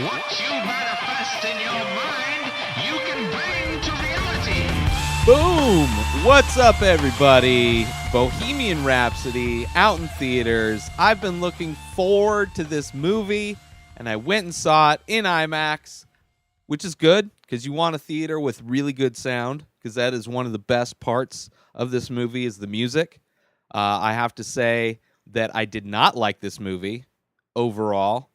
What you manifest in your mind, you can bring to reality. Boom! What's up, everybody? Bohemian Rhapsody out in theaters. I've been looking forward to this movie, and I went and saw it in IMAX, which is good because you want a theater with really good sound, because that is one of the best parts of this movie is the music. I have to say that I did not like this movie overall.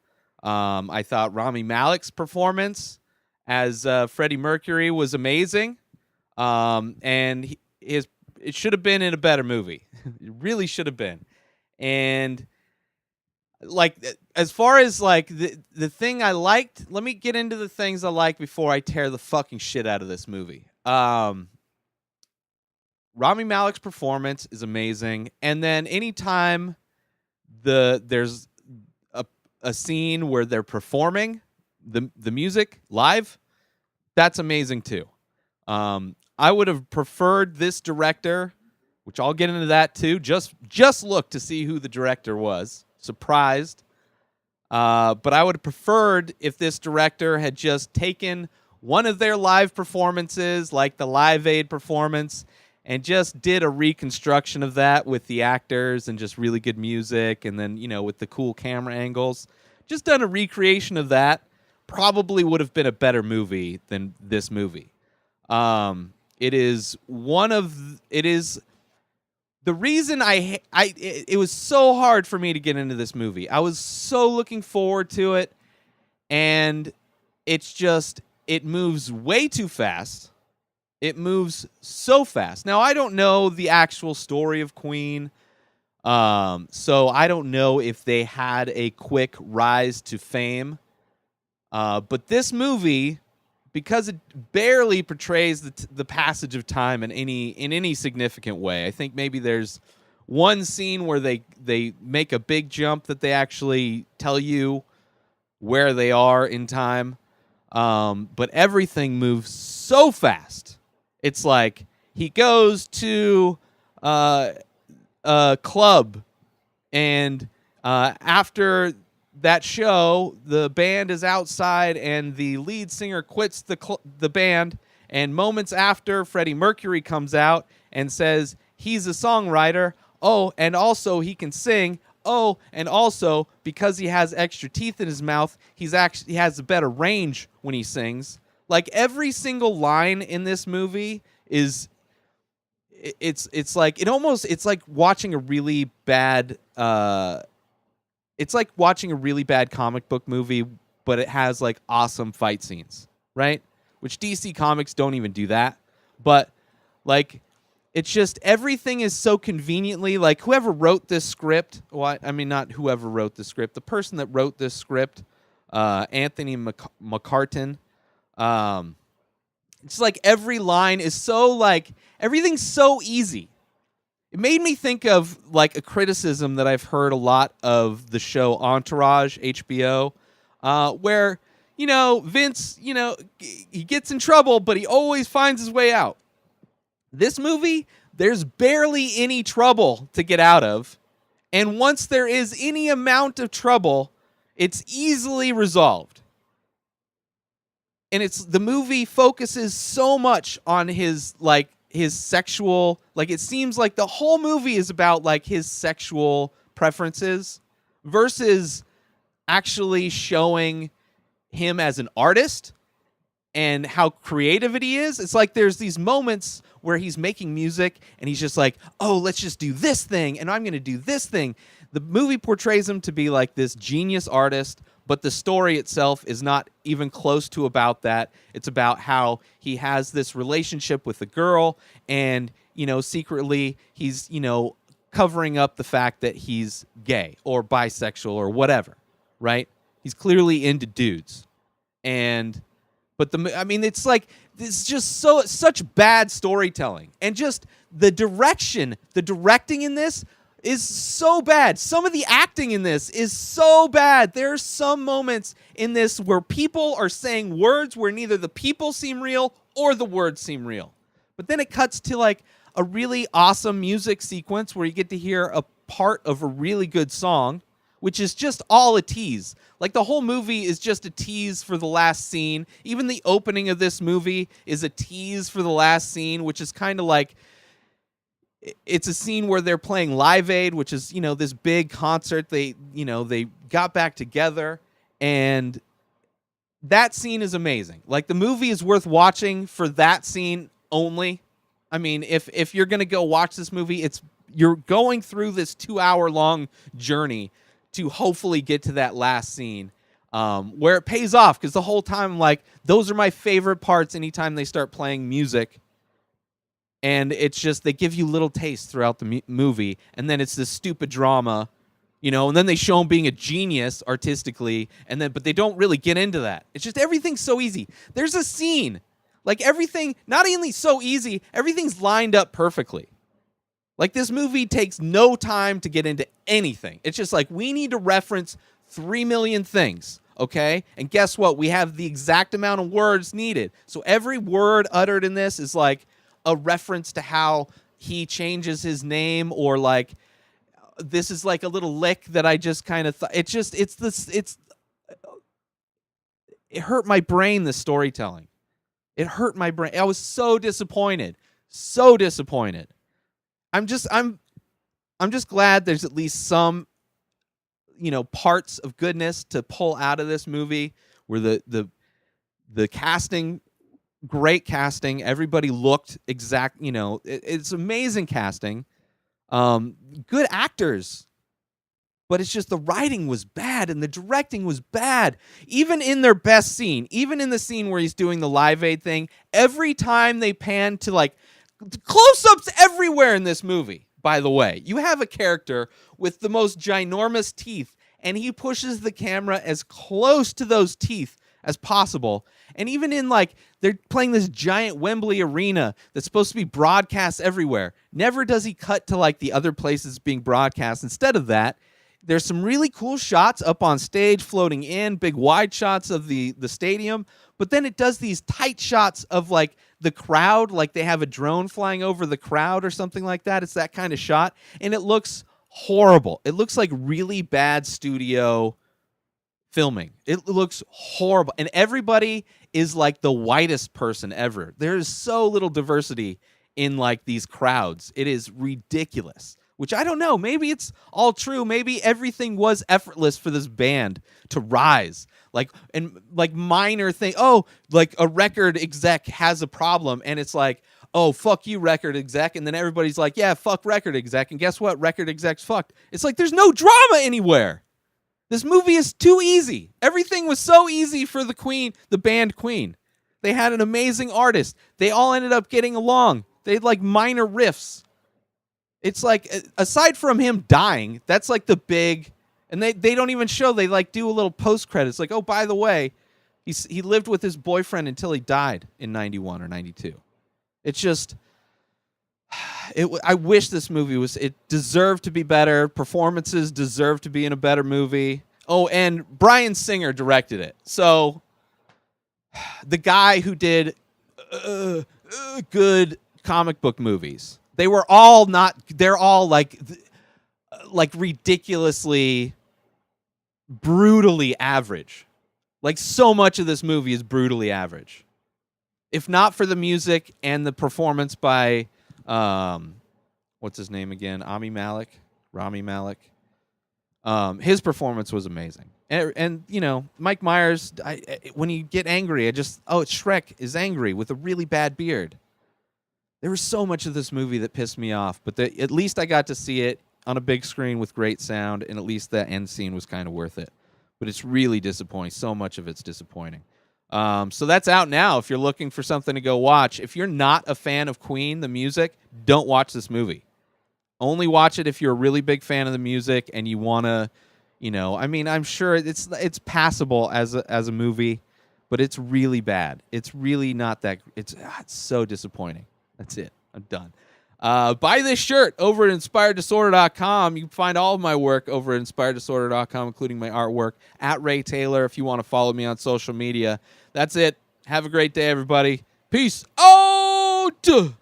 I thought Rami Malek's performance as Freddie Mercury was amazing. And it should have been in a better movie. It really should have been. And like, as far as like the thing I liked, let me get into the things I like before I tear the fucking shit out of this movie. Rami Malek's performance is amazing. And then anytime there's a scene where they're performing the music live, that's amazing too. I would have preferred this director, which I'll get into that too. Just look to see who the director was. Surprised. But I would have preferred if this director had just taken one of their live performances, like the Live Aid performance, and just did a reconstruction of that with the actors and just really good music, and then, you know, with the cool camera angles. Just done a recreation of that. Probably would have been a better movie than this movie. It is the reason it was so hard for me to get into this movie. I was so looking forward to it, and it moves way too fast. It moves so fast. Now, I don't know the actual story of Queen, so I don't know if they had a quick rise to fame. But this movie, because it barely portrays the passage of time in any significant way. I think maybe there's one scene where they make a big jump that they actually tell you where they are in time. But everything moves so fast. It's like he goes to a club, and after that show, the band is outside, and the lead singer quits the band. And moments after, Freddie Mercury comes out and says he's a songwriter. Oh, and also he can sing. Oh, and also because he has extra teeth in his mouth, he has a better range when he sings. Like, every single line in this movie is it's like watching a really bad. It's like watching a really bad comic book movie, but it has like awesome fight scenes, right? Which DC Comics don't even do that. But like, it's just everything is so conveniently, like, whoever wrote this script, well, I mean, not whoever wrote the script, the person that wrote this script, Anthony McCartan. It's like every line is so, like, everything's so easy. It made me think of like a criticism that I've heard a lot of the show Entourage, HBO, where, you know, Vince, you know, he gets in trouble, but he always finds his way out. This movie, there's barely any trouble to get out of. And once there is any amount of trouble, it's easily resolved. And the movie focuses so much on his sexual, like, it seems like the whole movie is about like his sexual preferences versus actually showing him as an artist and how creative he is. It's like there's these moments where he's making music and he's just like, oh, let's just do this thing, and I'm going to do this thing. The movie portrays him to be like this genius artist, but the story itself is not even close to about that. It's about how he has this relationship with a girl, and, you know, secretly he's, you know, covering up the fact that he's gay or bisexual or whatever, right? He's clearly into dudes. But it's like, it's just such bad storytelling. And just the directing in this is so bad. Some of the acting in this is so bad. There are some moments in this where people are saying words where neither the people seem real or the words seem real. But then it cuts to like a really awesome music sequence where you get to hear a part of a really good song, which is just all a tease. Like, the whole movie is just a tease for the last scene. Even the opening of this movie is a tease for the last scene, which is kind of like, it's a scene where they're playing Live Aid, which is, this big concert. They got back together, and that scene is amazing. Like, the movie is worth watching for that scene only. I mean, if you're going to go watch this movie, you're going through this 2-hour-long journey to hopefully get to that last scene, where it pays off, because the whole time, like, those are my favorite parts anytime they start playing music. And it's just, they give you little tastes throughout the movie, and then it's this stupid drama, and then they show him being a genius artistically, but they don't really get into that. It's just, everything's so easy. There's a scene, like, everything, not only so easy, everything's lined up perfectly. Like, this movie takes no time to get into anything. It's just like, we need to reference 3 million things, okay? And guess what? We have the exact amount of words needed. So every word uttered in this is like a reference to how he changes his name, or like, this is like a little lick that I just kind of thought. It hurt my brain, the storytelling. It hurt my brain. I was so disappointed. So disappointed. I'm just glad there's at least some, parts of goodness to pull out of this movie, where the casting, great casting. Everybody looked exact, it's amazing casting. Good actors. But it's just, the writing was bad and the directing was bad. Even in their best scene, even in the scene where he's doing the Live Aid thing, every time they pan to, like, close-ups everywhere in this movie, by the way. You have a character with the most ginormous teeth, and he pushes the camera as close to those teeth as possible. And even in, like, they're playing this giant Wembley arena that's supposed to be broadcast everywhere. Never does he cut to, like, the other places being broadcast. Instead of that, there's some really cool shots up on stage floating in, big wide shots of the stadium. But then it does these tight shots of, like, the crowd, like they have a drone flying over the crowd or something like that. It's that kind of shot. And it looks horrible. It looks like really bad studio filming. It looks horrible. And everybody is like the whitest person ever. There is so little diversity in, like, these crowds. It is ridiculous. Which, I don't know, maybe it's all true. Maybe everything was effortless for this band to rise. Like, and like minor thing. Oh, like a record exec has a problem, and it's like, oh, fuck you, record exec. And then everybody's like, yeah, fuck record exec. And guess what? Record exec's fucked. It's like, there's no drama anywhere. This movie is too easy. Everything was so easy for the band Queen. They had an amazing artist. They all ended up getting along. They had, like, minor riffs. It's like, aside from him dying, that's like the big, and they don't even show, they like do a little post credits like, oh, by the way, he lived with his boyfriend until he died in 91 or 92. It's just, I wish this movie it deserved to be better. Performances deserve to be in a better movie. Oh, and Bryan Singer directed it. So the guy who did good comic book movies. They're all like ridiculously, brutally average. Like, so much of this movie is brutally average. If not for the music and the performance by, what's his name again? Rami Malek. His performance was amazing. And Mike Myers, when you get angry, it's Shrek is angry with a really bad beard. There was so much of this movie that pissed me off, but at least I got to see it on a big screen with great sound, and at least that end scene was kind of worth it. But it's really disappointing. So much of it's disappointing. So that's out now if you're looking for something to go watch. If you're not a fan of Queen, the music, don't watch this movie. Only watch it if you're a really big fan of the music and you want to, I'm sure it's passable as a movie, but it's really bad. It's really not that. It's so disappointing. That's it. I'm done. Buy this shirt over at InspiredDisorder.com. You can find all of my work over at InspiredDisorder.com, including my artwork, at Ray Taylor, if you want to follow me on social media. That's it. Have a great day, everybody. Peace out!